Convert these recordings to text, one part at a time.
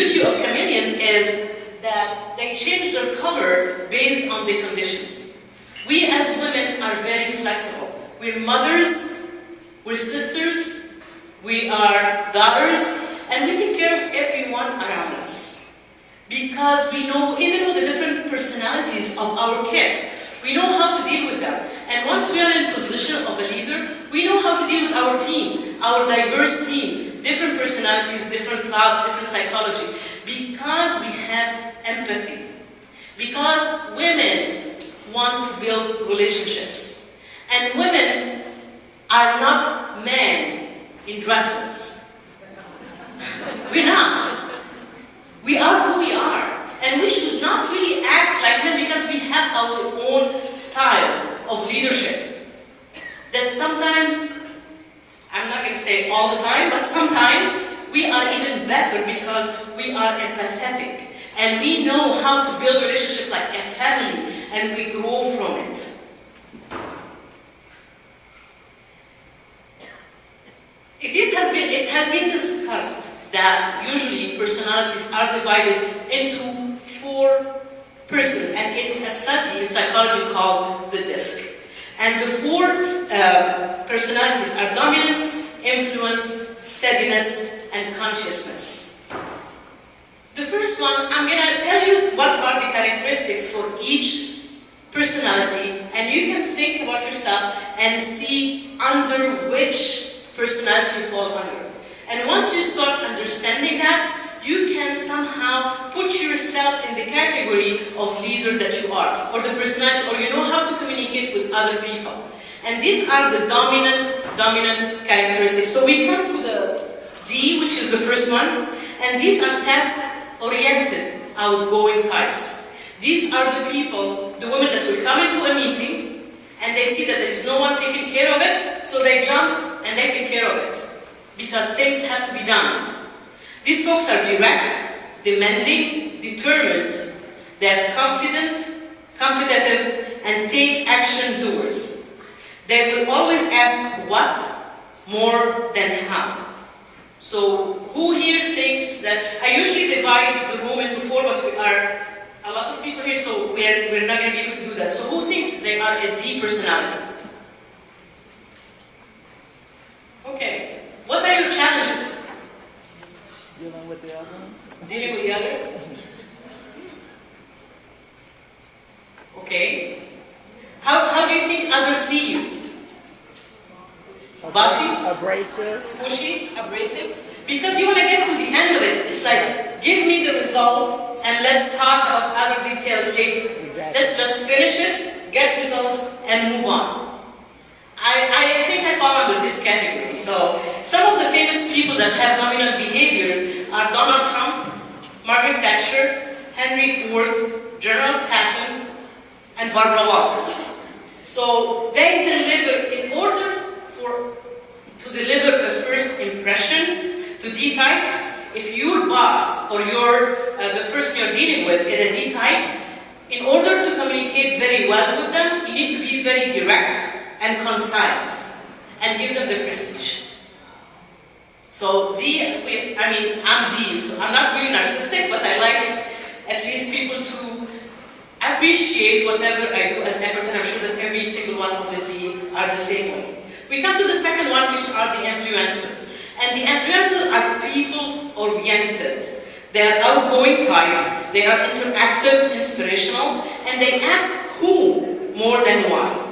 beauty of chameleons is that they change their color based on the conditions. We as women are very flexible. We're mothers, we're sisters, we are daughters, and we take care of everyone around us. Because we know, even with the different personalities of our kids, we know how to deal with them. And once we are in position of a leader, we know how to deal with our teams, our diverse teams, different personalities, different thoughts, different psychology. Because we have empathy. Because women want to build relationships. And women are not men in dresses. We're not. We are who we are. And we should not really act like men because we have our own style of leadership. That sometimes, I'm not going to say all the time, but sometimes we are even better because we are empathetic. And we know how to build relationships like a family, and we grow from it. It has been discussed that usually personalities are divided into 4 persons, and it's a study in psychology called the DISC. And the 4 personalities are dominance, influence, steadiness, and consciousness. The first one, I'm going to tell you what are the characteristics for each personality, and you can think about yourself and see under which personality you fall under. And once you start understanding that, you can somehow put yourself in the category of leader that you are, or the personality, or you know how to communicate with other people. And these are the dominant characteristics. So we come to the D, which is the first one, and these are task-oriented, outgoing types. These are the people, the women that will come into a meeting, and they see that there is no one taking care of it, so they jump and they take care of it, because things have to be done. These folks are direct, demanding, determined, they're confident, competitive, and take action doers. They will always ask what more than how. So who here thinks that, I usually divide the room into 4, but we are a lot of people here, so we're not going to be able to do that. So who thinks they are a D personality? Okay. What are your challenges? Dealing with the others. Dealing with the others? Okay. How do you think others see you? Bossy? Abrasive. Pushy? Abrasive? Because you want to get to the end of it. It's like, give me the result and let's talk about other details later. Exactly. Let's just finish it, get results, and move on. I think I fall under this category. So, some of the famous people that have dominant behaviors are Donald Trump, Margaret Thatcher, Henry Ford, General Patton, and Barbara Walters. So, they deliver, in order to deliver a first impression to D-type, if your boss or the person you're dealing with is a D-type, in order to communicate very well with them, you need to be very direct and concise, and give them the prestige. So D, I'm D, so I'm not really narcissistic, but I like at least people to appreciate whatever I do as effort, and I'm sure that every single one of the D are the same way. We come to the second one, which are the influencers. And the influencers are people-oriented. They are outgoing type, they are interactive, inspirational, and they ask who more than why.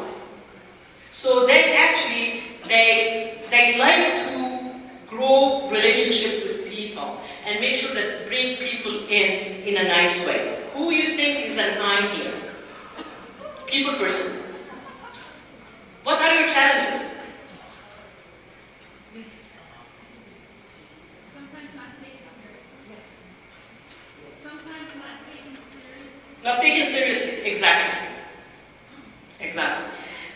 So they actually, they like to grow relationship with people and make sure that bring people in a nice way. Who you think is an I here? People person. What are your challenges? Sometimes not taken seriously. Sometimes not taken seriously. Not taken seriously, exactly. Exactly.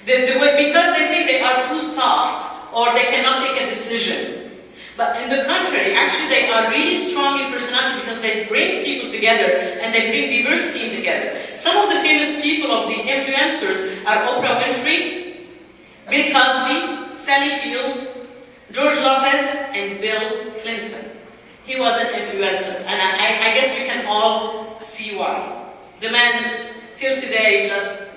Because they think they are too soft or they cannot take a decision. But in the contrary, actually they are really strong in personality because they bring people together and they bring diverse team together. Some of the famous people of the influencers are Oprah Winfrey, Bill Cosby, Sally Field, George Lopez, and Bill Clinton. He was an influencer, and I guess we can all see why. The man, till today, just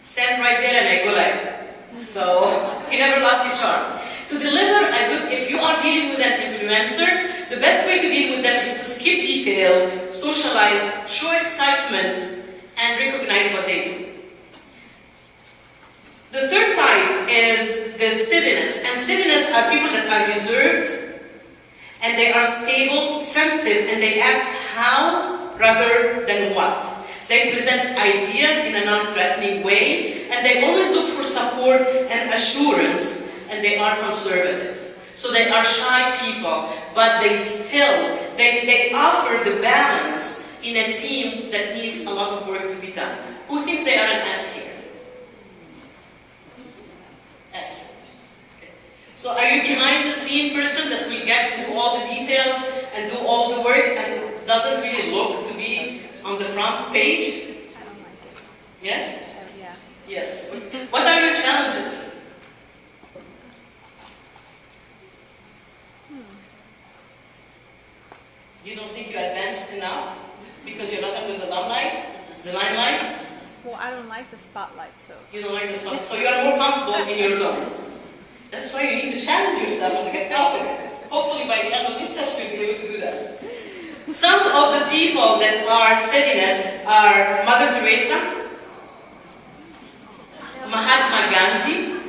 stand right there and I go like, so he never lost his charm. To deliver a good, if you are dealing with an influencer, the best way to deal with them is to skip details, socialize, show excitement, and recognize what they do. The third type is the steadiness, and steadiness are people that are reserved, and they are stable, sensitive, and they ask how rather than what. They present ideas in a non-threatening way, and they always look for support and assurance, and they are conservative. So they are shy people, but they still, they offer the balance in a team that needs a lot of work to be done. Who thinks they are an S here? S. Okay. So are you behind the scene person that will get into all the details and do all the work and doesn't really look to be on the front page? I don't like it. Yes? Yeah. Yes. What are your challenges? You don't think you're advanced enough because you're not under the limelight? Well, I don't like the spotlight, so. You don't like the spotlight, so you are more comfortable in your zone. That's why you need to challenge yourself and get out of it. Hopefully by the end of this session you'll be able to do that. Some of the people that are steadiness are Mother Teresa, Mahatma Gandhi,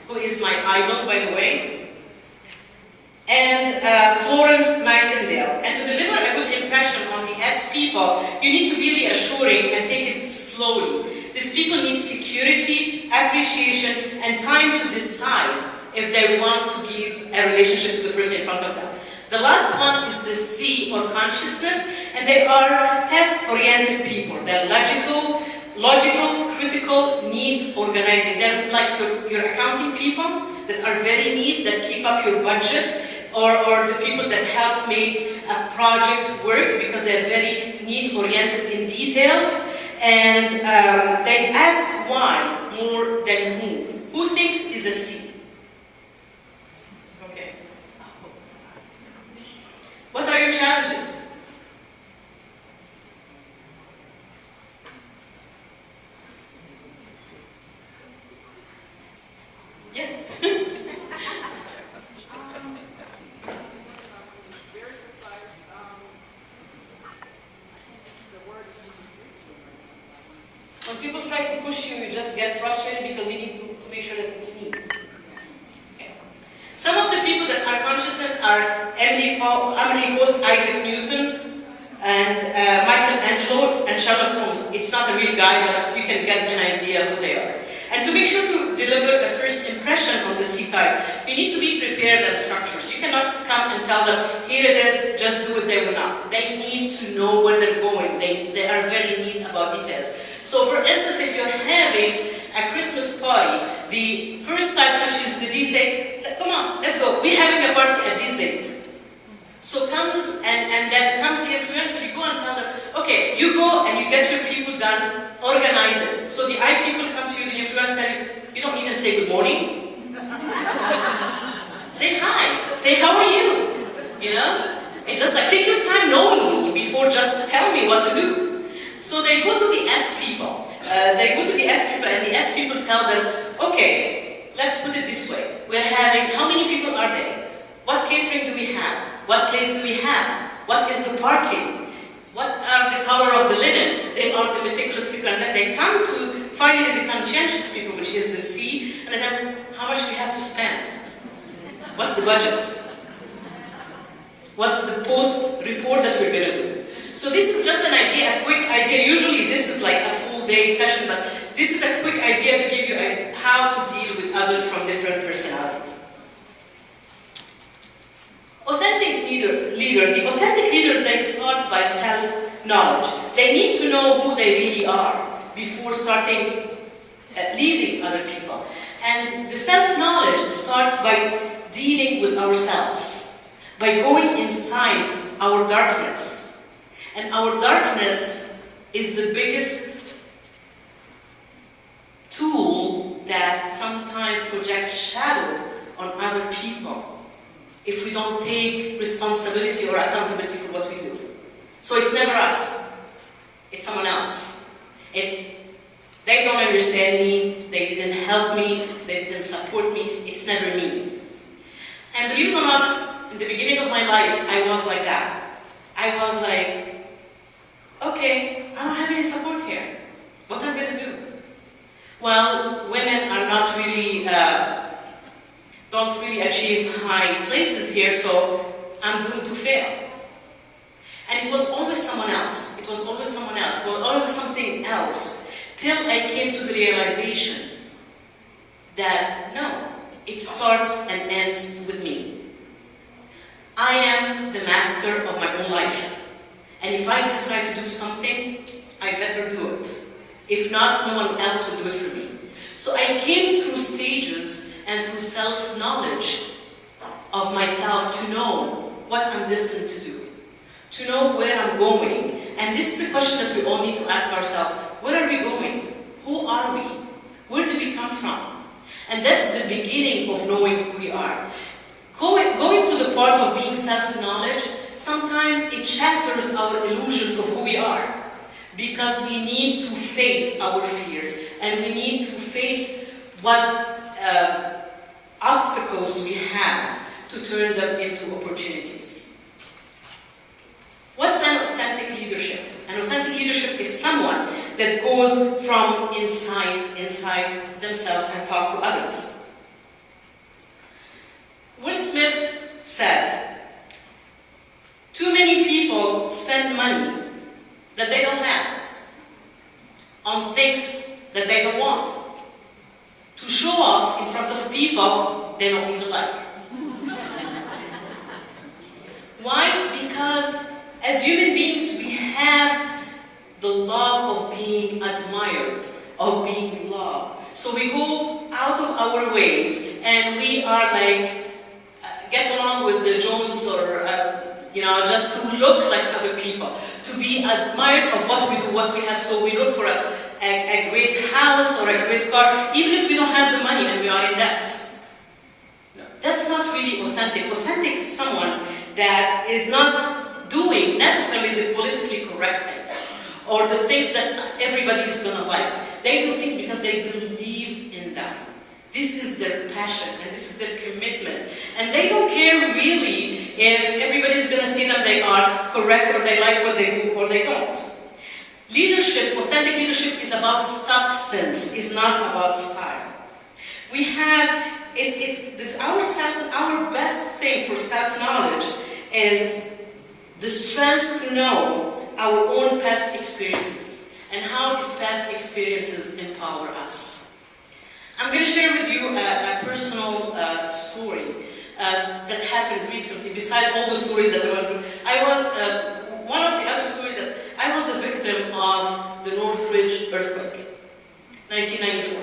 who is my idol, by the way, and Florence Nightingale. And to deliver a good impression on the S people, you need to be reassuring and take it slowly. These people need security, appreciation, and time to decide if they want to give a relationship to the person in front of them. The last one is the C, or consciousness, and they are task-oriented people. They're logical, critical, neat, organizing. They're like your accounting people that are very neat, that keep up your budget, or the people that help make a project work because they're very neat, oriented in details, and they ask why more than who. Who thinks is a C? Okay. What are your challenges? Yeah. When people try to push you, you just get frustrated because you need to make sure that it's neat. Okay. Some of the people that are consciousness are Emily Post, Isaac Newton, and Michelangelo and Sherlock Holmes. It's not a real guy, but you can get an idea who they are. And to make sure to deliver a first impression on the C-type, you need to be prepared and structured. So you cannot come and tell them, here it is, just do it, they will not. They need to know where they're going. They are very neat about details. So for instance, if you're having a Christmas party, the first type, which is the D, say, come on, let's go. We're having a party at this date. So comes, and then comes the influencer, you go and tell them, okay, you go and you get your people done, organize it. So the I people come to you, the influencer tell you, you don't even say good morning. Say hi, say how are you, you know? And just like, take your time knowing me before just tell me what to do. So they go to the S people. And the S people tell them, okay, let's put it this way. We're having, how many people are there? What catering do we have? What place do we have? What is the parking? What are the color of the linen? They are the meticulous people. And then they come to finally the conscientious people, which is the C, and they tell them, how much do we have to spend? What's the budget? What's the post report that we're going to do? So this is just an idea, a quick idea. Usually this is like a full day session, but this is a quick idea to give you how to deal with others from different personalities. Authentic leader. The authentic leaders, they start by self-knowledge. They need to know who they really are before starting leading other people. And the self-knowledge starts by dealing with ourselves, by going inside our darkness. And our darkness is the biggest tool that sometimes projects shadow on other people. if we don't take responsibility or accountability for what we do. So it's never us, it's someone else. They don't understand me, they didn't help me, they didn't support me, it's never me. And believe it or not, in the beginning of my life, I was like that. I was like, okay, I don't have any support here. What am I going to do? Well, women are not really, don't really achieve high places here, so I'm doomed to fail. And it was always someone else. It was always someone else. It was always something else. Till I came to the realization that no, it starts and ends with me. I am the master of my own life. And if I decide to do something, I better do it. If not, no one else will do it for me. So I came through stages and through self-knowledge of myself to know what I'm destined to do, to know where I'm going. And this is a question that we all need to ask ourselves. Where are we going? Who are we? Where do we come from? And that's the beginning of knowing who we are. Going to the part of being self-knowledge, sometimes it shatters our illusions of who we are. Because we need to face our fears, and we need to face what obstacles we have to turn them into opportunities. What's an authentic leadership? An authentic leadership is someone that goes from inside themselves and talk to others. Will Smith said, "Too many people spend money that they don't have on things that they don't want to show off in front of people they don't even like." Why? Because as human beings we have the love of being admired, of being loved. So we go out of our ways and we are like, get along with the Jones or just to look like other people, to be admired of what we do, what we have. So we look for a great house or a great car, even if we don't have the money and we are in debt. No, that's not really authentic. Authentic is someone that is not doing necessarily the politically correct things or the things that everybody is going to like. They do things because they believe in them. This is their passion and this is their commitment. And they don't care really if everybody's going to see them they are correct or they like what they do or they don't. Leadership, authentic leadership is about substance, is not about style. We have, our best thing for self-knowledge is the strength to know our own past experiences and how these past experiences empower us. I'm going to share with you a personal story that happened recently, beside all the stories that I went through. One of the other stories that I was a victim of the Northridge earthquake, 1994.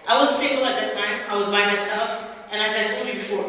I was single at that time, I was by myself, and as I told you before,